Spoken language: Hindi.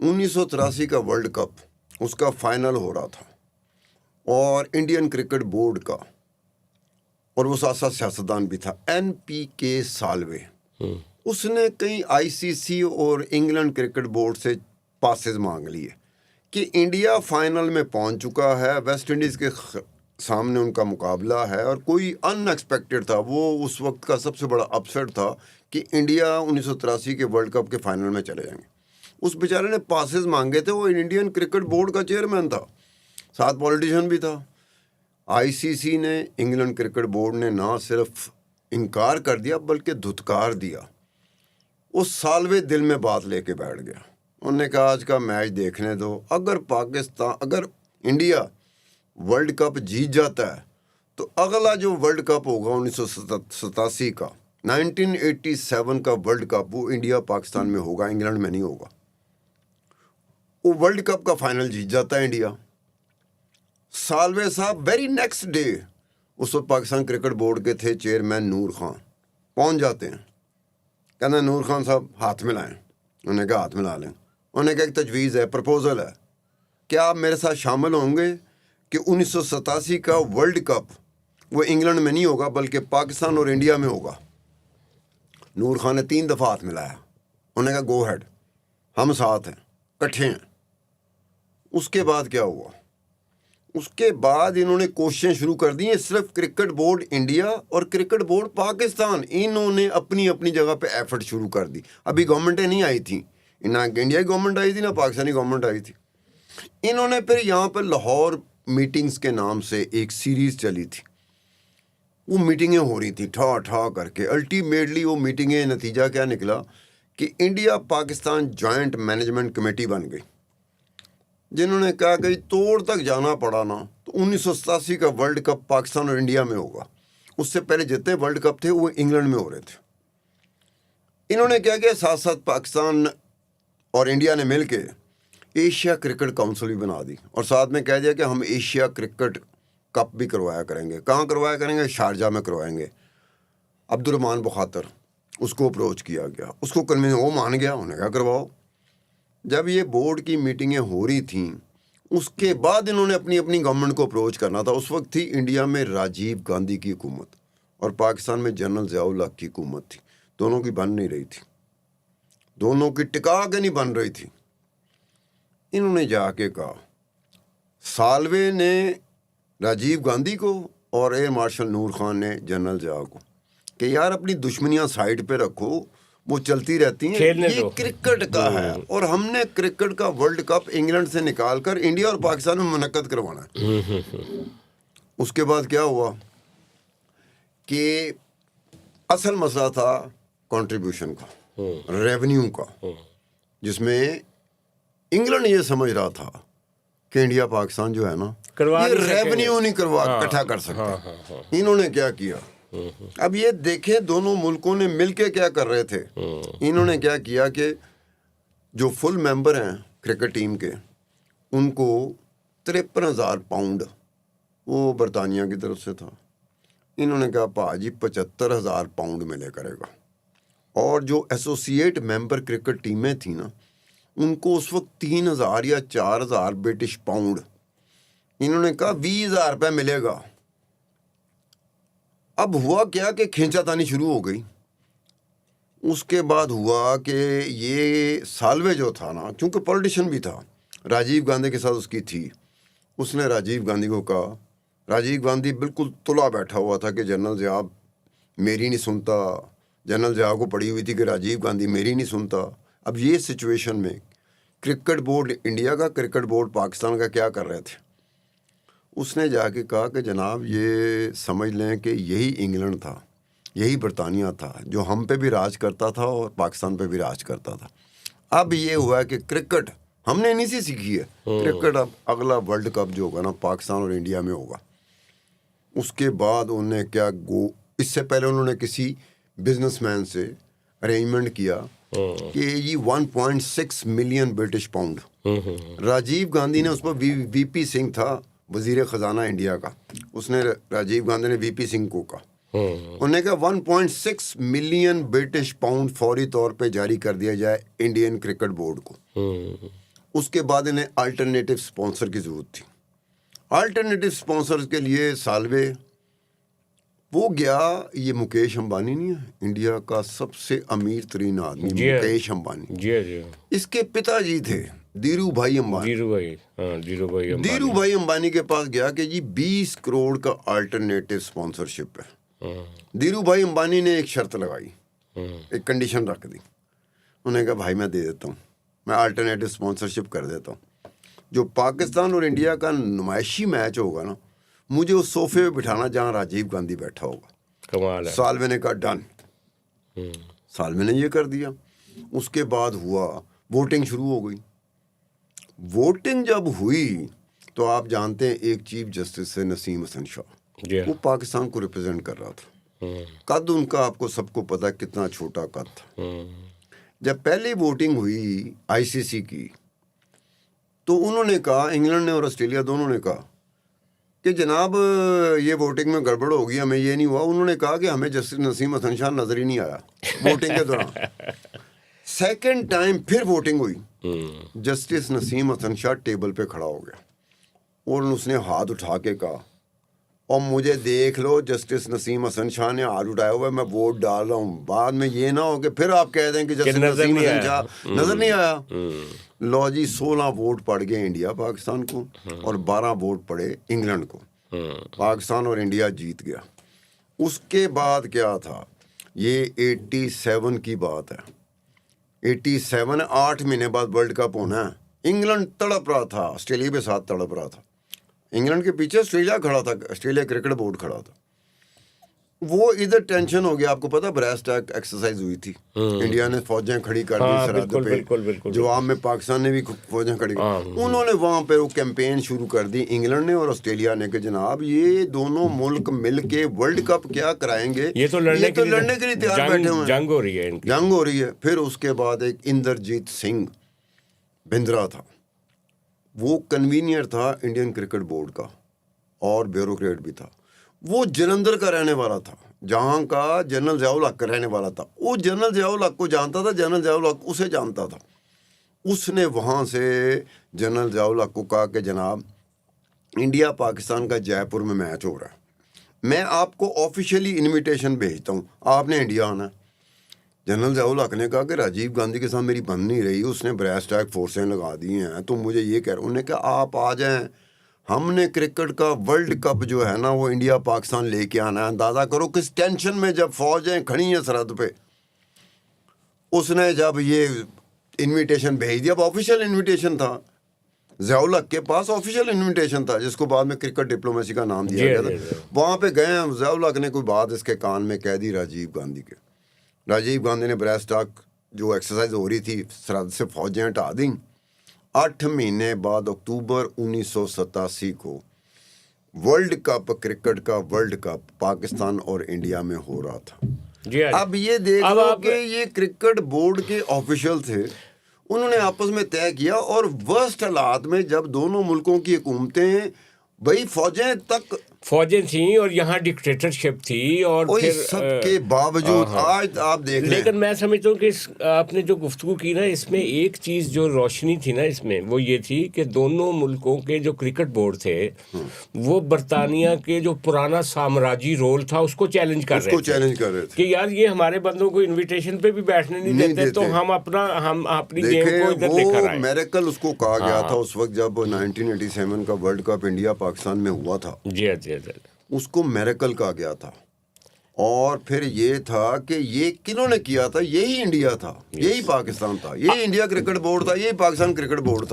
1983 का वर्ल्ड कप उसका फाइनल हो रहा था और इंडियन क्रिकेट बोर्ड का, और वो साथ साथ सियासतदान भी था, NPK साल्वे, उसने कई ICC और इंग्लैंड क्रिकेट बोर्ड से पासेस मांग लिए कि इंडिया फाइनल में पहुंच चुका है, वेस्ट इंडीज़ के सामने उनका मुकाबला है, और कोई अनएक्सपेक्टेड था, वो उस वक्त का सबसे बड़ा अपसेट था कि इंडिया 1983 के वर्ल्ड कप के फाइनल में चले जाएंगे। उस बेचारे ने पासेस मांगे थे, वो इंडियन क्रिकेट बोर्ड का चेयरमैन था, साथ पॉलिटिशियन भी था। ICC ने, इंग्लैंड क्रिकेट बोर्ड ने ना सिर्फ इनकार कर दिया बल्कि धुतकार दिया। उस सालवे दिल में बात लेके बैठ गया, उन्होंने कहा आज का मैच देखने दो, अगर इंडिया वर्ल्ड कप जीत जाता है तो अगला जो वर्ल्ड कप होगा 1987 का, 1987 का वर्ल्ड कप, वो इंडिया पाकिस्तान में होगा, इंग्लैंड में नहीं होगा। वो वर्ल्ड कप का फाइनल जीत जाता है इंडिया। सालवे साहब वेरी नेक्स्ट डे, उस वक्त पाकिस्तान क्रिकेट बोर्ड के थे चेयरमैन नूर खान, पहुंच जाते हैं, कहते हैं नूर खान साहब हाथ मिलाएं। उन्होंने कहा हाथ मिला लें। उन्होंने कहा एक तजवीज़ है, प्रपोजल है, क्या आप मेरे साथ शामिल होंगे कि 1987 का वर्ल्ड कप वो इंग्लैंड में नहीं होगा बल्कि पाकिस्तान और इंडिया में होगा। नूर खान ने 3 दफ़ा हाथ मिलाया। उन्होंने कहा गो हेड, हम साथ हैं, इकट्ठे हैं। उसके बाद क्या हुआ? उसके बाद इन्होंने कोशिशें शुरू कर दी, सिर्फ क्रिकेट बोर्ड इंडिया और क्रिकेट बोर्ड पाकिस्तान, इन्होंने अपनी अपनी जगह पे एफर्ट शुरू कर दी। अभी गवर्नमेंटें नहीं आई थी, ना इंडिया की गवर्नमेंट आई थी ना पाकिस्तानी गवर्नमेंट आई थी। इन्होंने फिर यहाँ पर लाहौर मीटिंग्स के नाम से एक सीरीज़ चली थी, वो मीटिंगें हो रही थी ठा ठा करके। अल्टीमेटली वो मीटिंगें, नतीजा क्या निकला कि India Pakistan joint management committee बन गई, जिन्होंने कहा कि तोड़ तक जाना पड़ा ना तो 1987 का वर्ल्ड कप पाकिस्तान और इंडिया में होगा। उससे पहले जितने वर्ल्ड कप थे वो इंग्लैंड में हो रहे थे। इन्होंने क्या किया, साथ साथ पाकिस्तान और इंडिया ने मिल के एशिया क्रिकेट काउंसिल भी बना दी, और साथ में कह दिया कि हम एशिया क्रिकेट कप भी करवाया करेंगे। कहाँ करवाया करेंगे? शारजा में करवाएंगे। अब्दुर्रहमान बुखातर, उसको अप्रोच किया गया, उसको कन्विंस, वो मान गया, उन्होंने कहा करवाओ। जब ये बोर्ड की मीटिंगें हो रही थीं, उसके बाद इन्होंने अपनी अपनी गवर्नमेंट को अप्रोच करना था। उस वक्त थी इंडिया में राजीव गांधी की हुकूमत और पाकिस्तान में जनरल ज़ियाउल हक की हुकूमत थी। दोनों की बन नहीं रही थी, दोनों की टिका के नहीं बन रही थी। इन्होंने जाके कहा, सालवे ने राजीव गांधी को और एयर मार्शल नूर खान ने जनरल ज़िया को, कि यार अपनी दुश्मनियां साइड पे रखो, वो चलती रहती हैं, ये क्रिकेट का है और हमने क्रिकेट का वर्ल्ड कप इंग्लैंड से निकाल कर इंडिया और पाकिस्तान में मुनक्कद करवाना है। उसके बाद क्या हुआ कि असल मसला था कंट्रीब्यूशन का, रेवेन्यू का, जिसमें इंग्लैंड ये समझ रहा था कि इंडिया पाकिस्तान जो है ना, ये रेवेन्यू नहीं करवा इकट्ठा कर सकता। इन्होंने क्या किया, अब ये देखें दोनों मुल्कों ने मिलके क्या कर रहे थे। इन्होंने क्या किया कि जो फुल मेंबर हैं क्रिकेट टीम के, उनको 53,000 पाउंड वो बरतानिया की तरफ से था। इन्होंने कहा भाजी 75,000 पाउंड मिले करेगा। और जो एसोसिएट मेंबर क्रिकेट टीमें थी ना, उनको उस वक्त 3,000 या 4,000 ब्रिटिश पाउंड, इन्होंने कहा 20,000 रुपये मिलेगा। अब हुआ क्या कि खींचातानी शुरू हो गई। उसके बाद हुआ कि ये सालवे जो था ना, चूंकि पॉलिटिशियन भी था, राजीव गांधी के साथ उसकी थी, उसने राजीव गांधी को कहा, राजीव गांधी बिल्कुल तुला बैठा हुआ था कि जनरल ज़िया मेरी नहीं सुनता, जनरल ज़िया को पड़ी हुई थी कि राजीव गांधी मेरी नहीं सुनता। अब ये सिचुएशन में क्रिकेट बोर्ड इंडिया का, क्रिकेट बोर्ड पाकिस्तान का क्या कर रहे थे? उसने जाके कहा कि जनाब ये समझ लें कि यही इंग्लैंड था, यही बरतानिया था जो हम पे भी राज करता था और पाकिस्तान पे भी राज करता था। अब ये हुआ कि क्रिकेट हमने इन्हीं से सीखी है। क्रिकेट अब अगला वर्ल्ड कप जो होगा ना, पाकिस्तान और इंडिया में होगा। उसके बाद उन्होंने क्या इससे पहले उन्होंने किसी बिजनेसमैन से अरेंजमेंट किया कि ये 1.6 million British pound, Rajiv Gandhi ने उस पर वीपी सिंह था वजीर ख़जाना इंडिया का, उसने राजीव गांधी ने वीपी सिंह को कहा, उन्होंने कहा 1.6 मिलियन ब्रिटिश पाउंड फौरी तौर पे जारी कर दिया जाए इंडियन क्रिकेट बोर्ड को। उसके बाद इन्हें अल्टरनेटिव स्पॉन्सर की ज़रूरत थी। अल्टरनेटिव स्पॉन्सर के लिए साल्वे वो गया, ये मुकेश अंबानी नहीं है, इंडिया का सबसे अमीर तरीन आदमी मुकेश अंबानी, जी। इसके पिताजी थे धीरू भाई अंबानी। धीरू भाई अंबानी के पास गया कि जी 20 करोड़ का अल्टरनेटिव स्पॉन्सरशिप है। धीरू भाई अंबानी ने एक शर्त लगाई, एक कंडीशन रख दी। उन्होंने कहा भाई मैं दे देता हूँ, मैं अल्टरनेटिव स्पॉन्सरशिप कर देता हूँ। जो पाकिस्तान और इंडिया का नुमाइशी मैच होगा ना, मुझे उस सोफे पे बिठाना जहाँ राजीव गांधी बैठा होगा। कमाल है। साल्वे ने कहा डन। साल्वे ने ये कर दिया। उसके बाद हुआ वोटिंग शुरू हो गई। वोटिंग जब हुई तो आप जानते हैं एक चीफ जस्टिस से नसीम हसन शाह, वो पाकिस्तान को रिप्रेजेंट कर रहा था। कद उनका आपको सबको पता है कितना छोटा कद था। जब पहली वोटिंग हुई आईसीसी की, तो उन्होंने कहा, इंग्लैंड ने और ऑस्ट्रेलिया दोनों ने कहा कि जनाब ये वोटिंग में गड़बड़ होगी, हमें ये नहीं हुआ। उन्होंने कहा कि हमें जस्टिस नसीम हसन शाह नजर ही नहीं आया वोटिंग के दौरान। सेकंड टाइम फिर वोटिंग हुई, जस्टिस नसीम हसन शाह टेबल पे खड़ा हो गया और उसने हाथ उठा के कहा, और मुझे देख लो जस्टिस नसीम हसन शाह ने हाथ उठाया हुआ है, मैं वोट डाल रहा हूँ। बाद में ये ना हो कि फिर आप कह दें कि जस्टिस नसीम हसन शाह नजर नहीं आया। लो जी, 16 वोट पड़ गए इंडिया पाकिस्तान को और 12 वोट पड़े इंग्लैंड को। पाकिस्तान और इंडिया जीत गया। उसके बाद क्या था, ये 87 की बात है। 87 8 महीने बाद वर्ल्ड कप होना है। इंग्लैंड तड़प रहा था, ऑस्ट्रेलिया के साथ तड़प रहा था। इंग्लैंड के पीछे ऑस्ट्रेलिया खड़ा था, ऑस्ट्रेलिया क्रिकेट बोर्ड खड़ा था। वो इधर टेंशन हो गया। आपको पता ब्रेस्ट अटैक एक्सरसाइज हुई थी, इंडिया ने फौजें खड़ी कर दी सरहद पे, जवाब में पाकिस्तान ने भी फौजें खड़ी कर। उन्होंने वहां पे वो कैंपेन शुरू कर दी, इंग्लैंड ने और ऑस्ट्रेलिया ने, कि जनाब ये दोनों मुल्क मिलके वर्ल्ड कप क्या कराएंगे, ये तो लड़ने के लिए तैयार बैठे हुए हैं, जंग हो रही है। फिर उसके बाद एक इंद्रजीत सिंह बिंद्रा था, वो कन्वीनियर था इंडियन क्रिकेट बोर्ड का और ब्यूरोक्रेट भी था। वो जलंधर का रहने वाला था, जहाँ का जनरल ज़ियाउल हक का रहने वाला था। वो जनरल ज़ियाउल हक को जानता था, जनरल ज़ियाउल हक उसे जानता था। उसने वहाँ से जनरल ज़ियाउल हक को कहा कि जनाब इंडिया पाकिस्तान का जयपुर में मैच हो रहा है, मैं आपको ऑफिशियली इन्विटेशन भेजता हूँ, आपने इंडिया आना। जनरल ज़ियाउल हक ने कहा कि राजीव गांधी के साथ मेरी बन नहीं रही, उसने ब्रेस्ट अटैक फोर्सें लगा दी हैं, तो मुझे ये कह रहे। उन्होंने कहा आप आ जाएं, हमने क्रिकेट का वर्ल्ड कप जो है ना वो इंडिया पाकिस्तान लेके आना है। अंदाज़ा करो किस टेंशन में जब फौजें खड़ी हैं सरहद पे। उसने जब ये इन्विटेशन भेज दिया, अब ऑफिशियल इन्विटेशन था, ज़ियाउल हक के पास ऑफिशियल इन्विटेशन था, जिसको बाद में क्रिकेट डिप्लोमेसी का नाम दिया गया था। वहाँ पे गए, ज़ियाउल हक ने कोई बात इसके कान में कह दी राजीव गांधी के। राजीव गांधी ने ब्रेस्ट अटैक जो एक्सरसाइज हो रही थी सरहद से फौजें हटा दी। 8 महीने बाद अक्टूबर 1987 को वर्ल्ड कप, क्रिकेट का वर्ल्ड कप पाकिस्तान और इंडिया में हो रहा था। अब ये देख लो कि ये क्रिकेट बोर्ड के ऑफिशियल थे, उन्होंने आपस में तय किया। और वर्स्ट हालात में जब दोनों मुल्कों की हुकूमतें, भाई फौजें थी और यहाँ डिक्टेटरशिप थी, और फिर सबके बावजूद आज आप देख रहे हैं। लेकिन मैं समझता हूँ कि आपने जो गुफ्तगू की ना, इसमें एक चीज़ जो रोशनी थी ना इसमें, वो ये थी कि दोनों मुल्कों के जो क्रिकेट बोर्ड थे वो बरतानिया के जो पुराना साम्राज्य रोल था उसको चैलेंज कर रहे थे कि यार ये हमारे बंदों को इन्विटेशन पे भी बैठने नहीं देते, तो हम अपनी गेम को इधर लेकर आए। मेरेकल उसको कहा गया था उस वक्त जब 1987 का वर्ल्ड कप इंडिया पाकिस्तान में हुआ था। जी, उसको मेरेकल कहा गया था। और फिर ये था कि ये किन्होंने किया था, यही इंडिया था, यही पाकिस्तान था, यही इंडिया क्रिकेट बोर्ड था, यही पाकिस्तान क्रिकेट बोर्ड था।